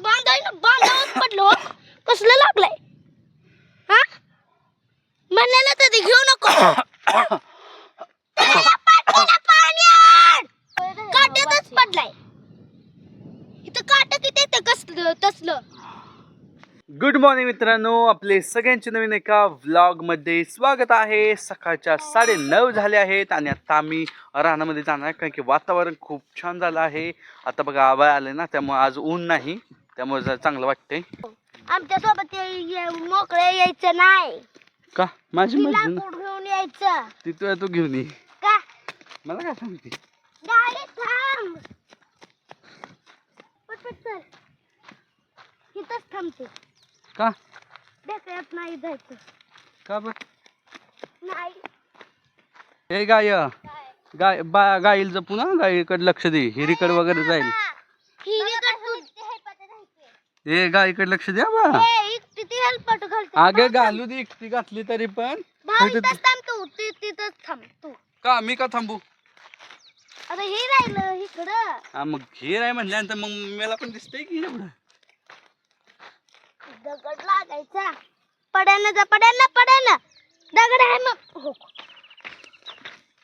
बांधावच पडलो कसलं लागलंय हा म्हणलं तर घेऊ नको काट्यातच पडलाय इथं काट किती येतं कसलं तसलं. गुड मॉर्निंग मित्रांनो, आपले सगळ्यांचे नवीन एका व्लॉग मध्ये स्वागत आहे. सकाळच्या 9:30 झाले आहेत आणि आता आम्ही रानामध्ये जाणार आहे कारण की वातावरण खूप छान झालं आहे. आता बघा आभाळ आले ना, त्यामुळे आज ऊन नाही, त्यामुळे जरा चांगलं वाटतंय. आमच्या सोबत मोकळे यायचं नाही का माझी मर्जी ना, लाकूड घेऊन यायचं ती तू घेऊन ये. का मला काय सांगते गाडी थांब पटपट चल इथंच थांबते का देखायत नाही जायचं का बर नाही हे गाईल जपू ना, गाईकडे लक्ष दे, हिरीकडे वगैरे जाईल. हे गाईकडे लक्ष द्या बा. किती हेल्पट घालते आगे घालू दे, एकटी घातली तरी पण तिथंच थांब तू का मी का थांबू. आता हे राहिलं इकडं हा मग हे आहे म्हणल्यानंतर मग मला पण दिसतंय की एवढं दगड लागायचा पड्यानं दगड आहे मग हो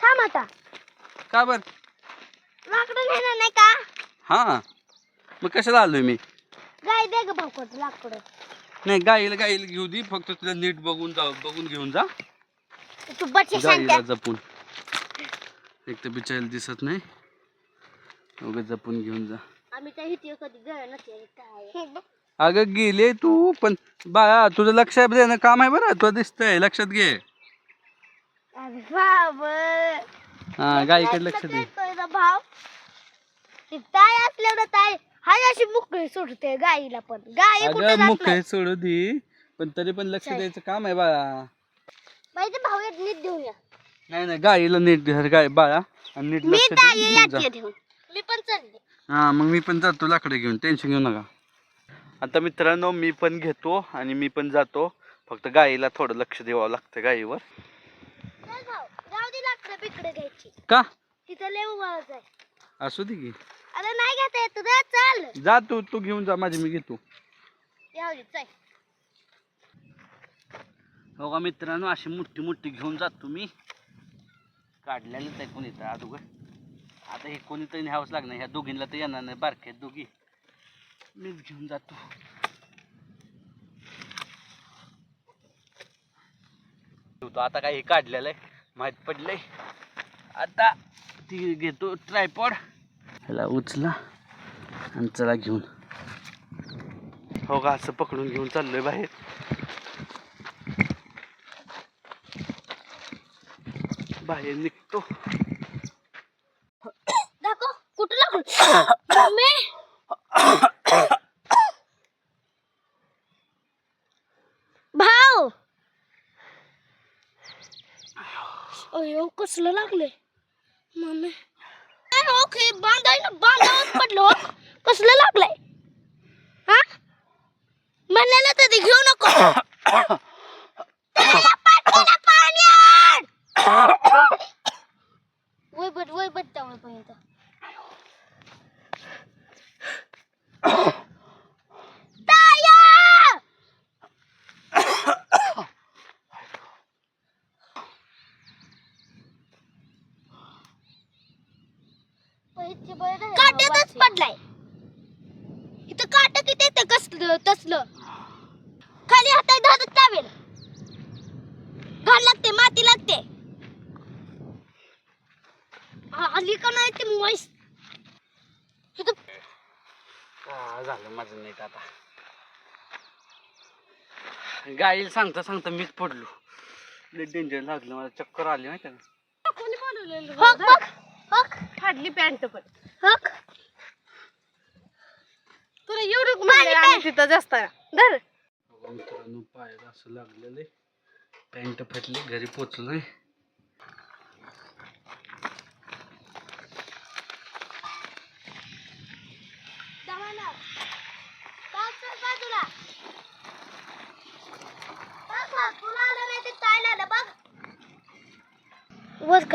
थांब आता का बर लाकडं नेणार नाही का हा मग कशाला आलोय मी. गाय दे ग भाऊकट लाकडं नाही गाईला घेऊ दे, फक्त तुला नीट बघून घेऊन जा. तू बच्चे गाईला जपून, एक तर बिचारायला दिसत नाही, उगाच जपून घेऊन जा. आम्ही तर इथे कधी गेलो नसते काय अगं गेले तू पण बाळा, तुझं लक्षात देणं काम आहे बरं, तुला दिसतंय, लक्षात घे. अरे बाबा हा गाईकडे लक्ष दे. भाव ताय असल्यावर ताय हाय अशी मुकळी सोडते गाईला पण गाई अगं मुखे सोडू दे, पण तरी पण लक्ष द्यायचं काम आहे बाळा. माहिती भाऊ नीट देऊन या. नाही गाईला नीट धर गाय बाळा, आणि नीट लक्ष दे. मी पण चालले. हा मग मी पण जातो लाकडे घेऊन, टेन्शन घेऊ नका. आता मित्रांनो मी पण घेतो आणि मी पण जातो, फक्त गाईला थोडं लक्ष द्यावं लागतं गाईवर. जाऊ दे लाकडं बिकडं घ्यायची का तिथं लय उभाच आहे. असू दे की, अरे नाही घेता येत तुझं चाल जा तू घेऊन जा, माझी मी घेतो. जाऊ दे चल. हो का मित्रांनो, अशी मोठी घेऊन जातो मी. काढलेलंच आहे कोणी तर अगोदर, आता हे कोणीतरी न्यावंच लागणार. ह्या दोघींना तर येणार नाही, बारक्या दोघी मीच घेऊन जातो. आता काय हे काढलेलं आहे माहित पडलंय, आता ती घेतो ट्रायपॉड, ह्याला उचला आणि चला घेऊन. हो का असं पकडून घेऊन चाललोय बाहेर. बाहेर निघतो. दाखव कुठं लागलो मम्मी. भाऊ अयो कसलं लागले मम्मी. ओके बांधावच पडलो कसलं लागलंय हा म्हणलं तर घेऊ नको वय बट त्यावेळेपर्यंत काट्यातच पडलाय इथं काट किती येतं कसलं तसलं. खाली हाताय धरत चावेल घाण लागते, माती लागते. आली का नाही ती म्हैस झालं माझं नीट. आता गाईला सांगता मीच पडलो, लय डेंजर लागलं, मला चक्कर आली माहिती का. कोणी बोलवलेलं फाडली पॅन्ट पण तुला एवढं तिथं जास्त धर. मित्रांनो पायाला असं लागलेलं आहे, पॅन्ट फाटली, घरी पोचलोय.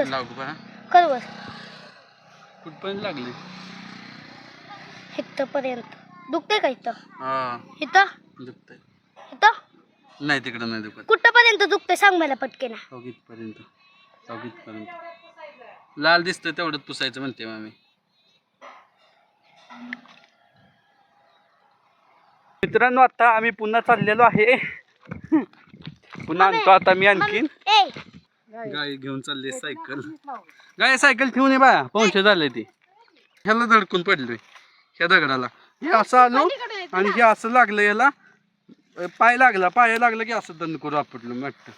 लागू बा कर बस कुठपर्यंत लागले. इथपर्यंत दुखते का इथं हा इथं दुखतंय. इथं नाही तिकडं नाही दुखत. कुठपर्यंत दुखते सांग मला पटकेना. चौकीतपर्यंत लाल दिसतंय तेवढंच पुसायचं म्हणते मामी. मित्रांनो आता आम्ही पुन्हा चाललेलो आहे. पुन्हा आणतो आता मी आणखीन. ए गाय घेऊन चालली सायकल. गाय सायकल ठेवून ये बाया पाऊस झालंय ती. ह्याला धडकून पडलोय ह्या दगडाला. हे असं आलो आणि हे असं लागलं याला. पाय लागला की असं दंड करू आपटलो वाटतं.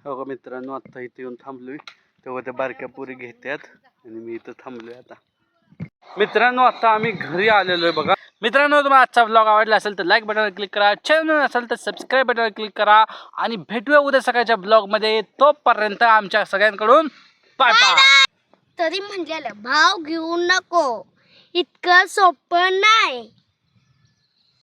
हो का मित्रांनो आता इथे येऊन थांबलोय तेव्हा त्या बारक्या पोरी घेतात आणि मी इथं थांबलोय आता. मित्रांनो आता आम्ही घरी आलेलो आहे बघा. मित्रांनो तुम्हाला आजचा व्लॉग आवडला असेल तर लाईक बटनवर क्लिक करा, चॅनल असेल तर सबस्क्राईब बटनवर क्लिक करा आणि भेटूया उद्या सकाळच्या ब्लॉगमध्ये. तोपर्यंत आमच्या सगळ्यांकडून बाय बाय. तरी म्हणलेलं भाव घेऊ नको, इतकं सोपं नाही.